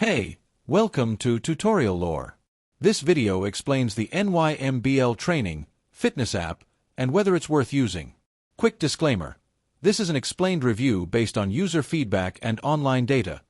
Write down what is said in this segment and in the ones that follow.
Hey, welcome to Tutorial Lore. This video explains the Nymbl Training fitness app and whether it's worth using. Quick disclaimer. This is an explained review based on user feedback and online data,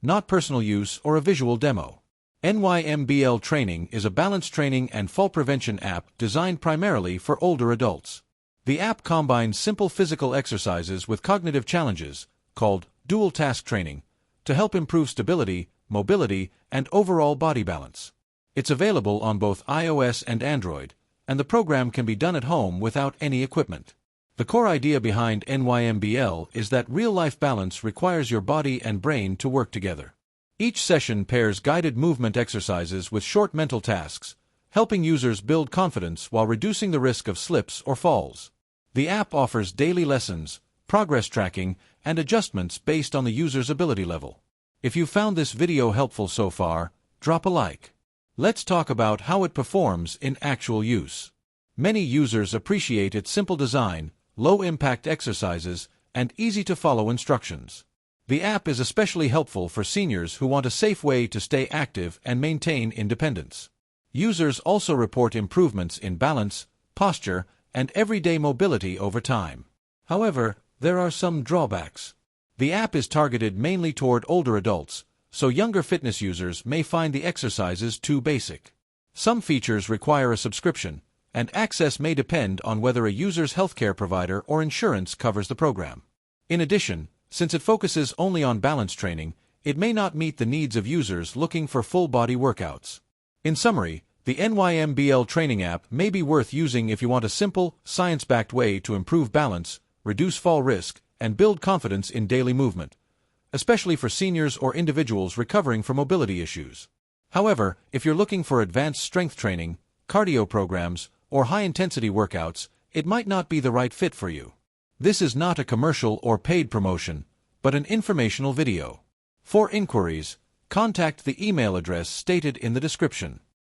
not personal use or a visual demo. Nymbl Training is a balance training and fall prevention app designed primarily for older adults. The app combines simple physical exercises with cognitive challenges, called dual task training, to help improve stability, mobility, and overall body balance. It's available on both iOS and Android, and the program can be done at home without any equipment. The core idea behind Nymbl is that real-life balance requires your body and brain to work together. Each session pairs guided movement exercises with short mental tasks, helping users build confidence while reducing the risk of slips or falls. The app offers daily lessons, progress tracking, and adjustments based on the user's ability level. If you found this video helpful so far, drop a like. Let's talk about how it performs in actual use. Many users appreciate its simple design, low-impact exercises, and easy-to-follow instructions. The app is especially helpful for seniors who want a safe way to stay active and maintain independence. Users also report improvements in balance, posture, and everyday mobility over time. However, there are some drawbacks. The app is targeted mainly toward older adults, so younger fitness users may find the exercises too basic. Some features require a subscription, and access may depend on whether a user's healthcare provider or insurance covers the program. In addition, since it focuses only on balance training, it may not meet the needs of users looking for full-body workouts. In summary, the Nymbl Training app may be worth using if you want a simple, science-backed way to improve balance, reduce fall risk, and build confidence in daily movement, especially for seniors or individuals recovering from mobility issues. However, if you're looking for advanced strength training, cardio programs, or high-intensity workouts, it might not be the right fit for you. This is not a commercial or paid promotion, but an informational video. For inquiries, contact the email address stated in the description.